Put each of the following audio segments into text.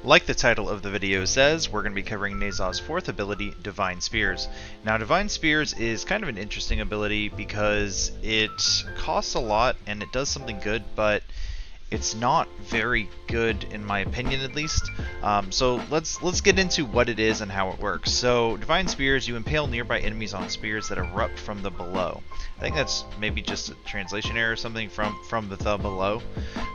Like the title of the video says, we're going to be covering Nezha's fourth ability, Divine Spears. Now, Divine Spears is kind of an interesting ability because it costs a lot and it does something good, but it's not very good in my opinion, at least. So let's get into what it is and how it works. So Divine Spears, you impale nearby enemies on spears that erupt from the below. I think that's maybe just a translation error or something from the below.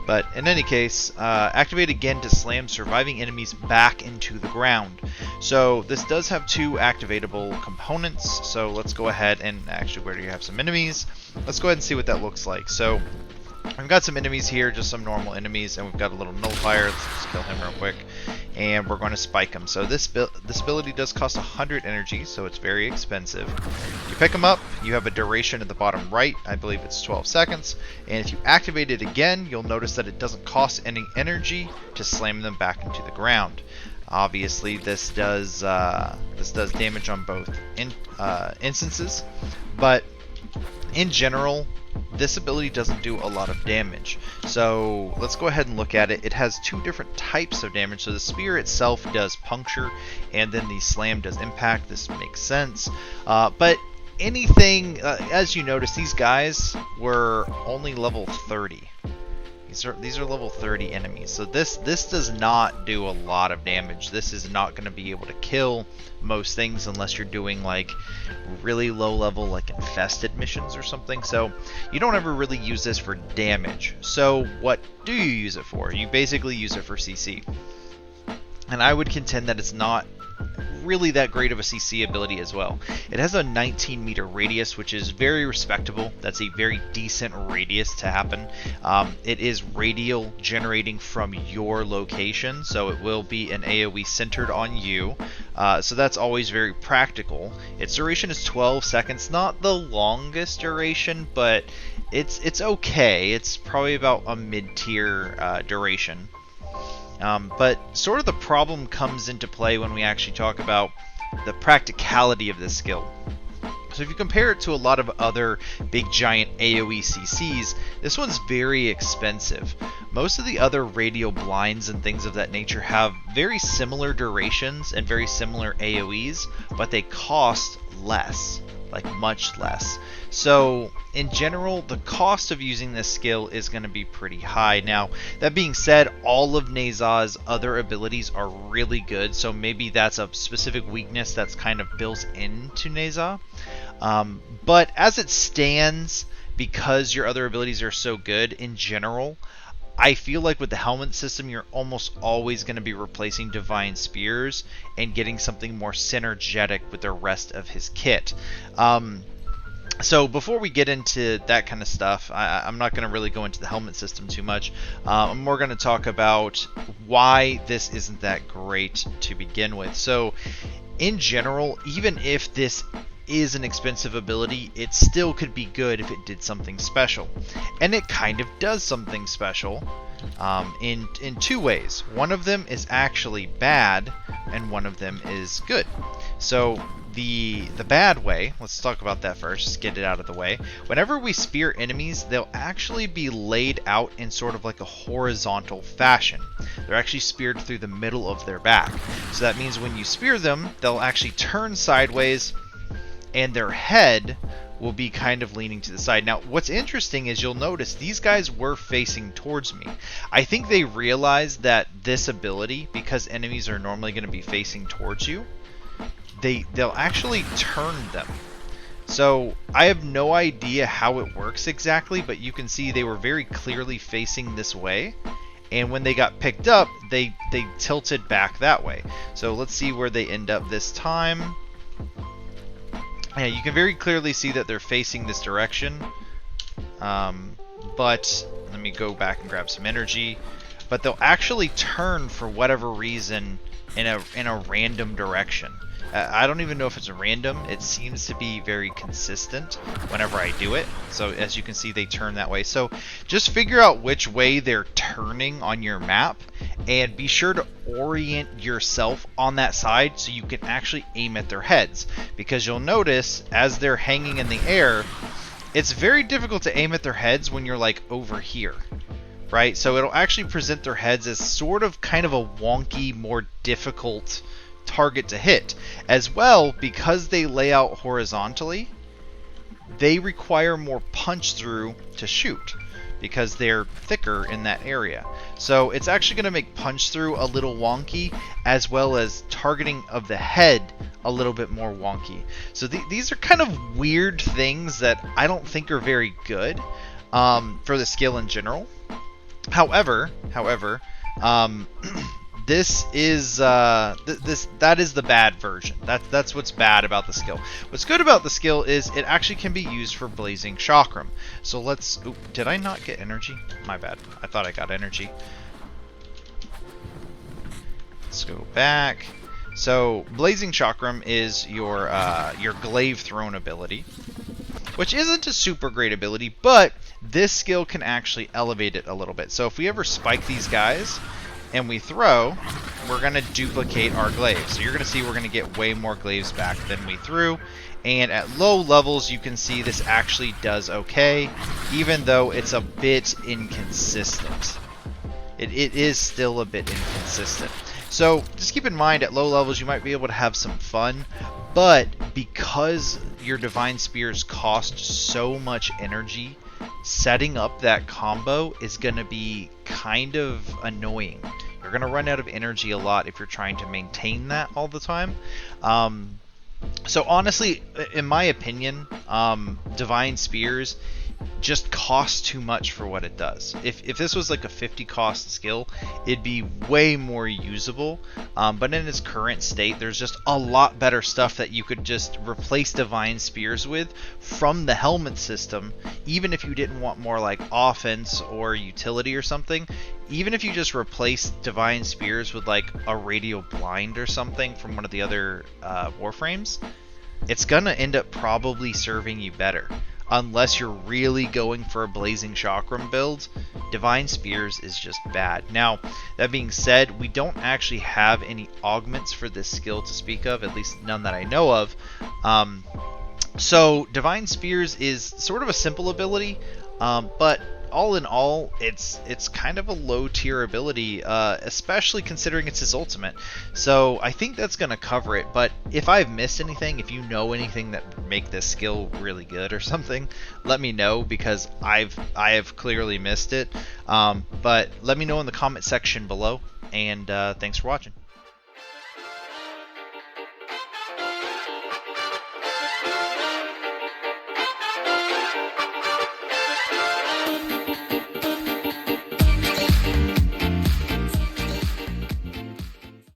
But in any case, activate again to slam surviving enemies back into the ground. So this does have two activatable components. So let's go ahead and actually, where do you have some enemies? Let's go ahead and see what that looks like. So we've got some enemies here, just some normal enemies, and we've got a little nullifier. Let's just kill him real quick, and we're going to spike him. So this ability does cost 100 energy, so it's very expensive. You pick him up, you have a duration at the bottom right, I believe it's 12 seconds, and if you activate it again, you'll notice that it doesn't cost any energy to slam them back into the ground. Obviously, this does damage on both instances, but in general, this ability doesn't do a lot of damage. So let's go ahead and look at it. It has two different types of damage. So the spear itself does puncture, and then the slam does impact. This makes sense. But anything, as you notice, these guys were only level 30. These are level 30 enemies, so this does not do a lot of damage. This is not going to be able to kill most things unless you're doing like really low level, like infested missions or something. So you don't ever really use this for damage. So what do you use it for? You basically use it for CC, and I would contend that it's not really that great of a CC ability as well. It has a 19-meter radius, which is very respectable. That's a very decent radius to happen. It is radial, generating from your location, so it will be an AoE centered on you. So that's always very practical. Its duration is 12 seconds, not the longest duration, but it's okay. It's probably about a mid-tier duration. But sort of the problem comes into play when we actually talk about the practicality of this skill. So if you compare it to a lot of other big giant AoE CCs, this one's very expensive. Most of the other Radial Blinds and things of that nature have very similar durations and very similar AoEs, but they cost less, like much less. So in general, the cost of using this skill is going to be pretty high. Now, that being said, all of Nezha's other abilities are really good, so maybe that's a specific weakness that's kind of built into Nezha. But as it stands, because your other abilities are so good in general, I feel like with the helmet system, you're almost always going to be replacing Divine Spears and getting something more synergetic with the rest of his kit. So before we get into that kind of stuff, I'm not going to really go into the helmet system too much. I'm more going to talk about why this isn't that great to begin with. So in general, even if this is an expensive ability, it still could be good if it did something special. And it kind of does something special in two ways. One of them is actually bad, and one of them is good. So the bad way, let's talk about that first, just get it out of the way. Whenever we spear enemies, they'll actually be laid out in sort of like a horizontal fashion. They're actually speared through the middle of their back. So that means when you spear them, they'll actually turn sideways, and their head will be kind of leaning to the side. Now, what's interesting is you'll notice these guys were facing towards me. I think they realized that this ability, because enemies are normally going to be facing towards you, they'll actually turn them. So I have no idea how it works exactly, but you can see they were very clearly facing this way, and when they got picked up, they tilted back that way. So let's see where they end up this time. Yeah, you can very clearly see that they're facing this direction. But let me go back and grab some energy. But they'll actually turn for whatever reason in a random direction. I don't even know if it's random. It seems to be very consistent whenever I do it. So as you can see, they turn that way. So just figure out which way they're turning on your map, and be sure to orient yourself on that side so you can actually aim at their heads. Because you'll notice as they're hanging in the air, it's very difficult to aim at their heads when you're like over here. right? So it'll actually present their heads as sort of kind of a wonky, more difficult target to hit. As well, because they lay out horizontally, they require more punch through to shoot because they're thicker in that area. So it's actually going to make punch through a little wonky, as well as targeting of the head a little bit more wonky. So these are kind of weird things that I don't think are very good for the skill in general. However, this is that is the bad version. That's what's bad about the skill. What's good about the skill is it actually can be used for Blazing Chakram. So let's. Ooh, did I not get energy? My bad. I thought I got energy. Let's go back. So Blazing Chakram is your glaive thrown ability, which isn't a super great ability, but this skill can actually elevate it a little bit. So if we ever spike these guys and we throw, we're going to duplicate our glaives. So you're going to see we're going to get way more glaives back than we threw. And at low levels, you can see this actually does okay, even though it's a bit inconsistent. It is still a bit inconsistent. So just keep in mind, at low levels, you might be able to have some fun, but because your Divine Spears cost so much energy, setting up that combo is going to be kind of annoying. You're going to run out of energy a lot if you're trying to maintain that all the time. So honestly, in my opinion, Divine Spears just costs too much for what it does. If this was like a 50 cost skill, it'd be way more usable. But in its current state, there's just a lot better stuff that you could just replace Divine Spears with from the helmet system. Even if you didn't want more like offense or utility or something, even if you just replace Divine Spears with like a Radial Blind or something from one of the other Warframes, it's gonna end up probably serving you better. Unless you're really going for a Blazing Chakram build, Divine Spears is just bad. Now, that being said, we don't actually have any augments for this skill to speak of, at least none that I know of. So Divine Spears is sort of a simple ability, but all in all, it's kind of a low tier ability, especially considering it's his ultimate. So I think that's going to cover it. But if I've missed anything, if you know anything that would make this skill really good or something, let me know, because I have clearly missed it. But let me know in the comment section below. And thanks for watching.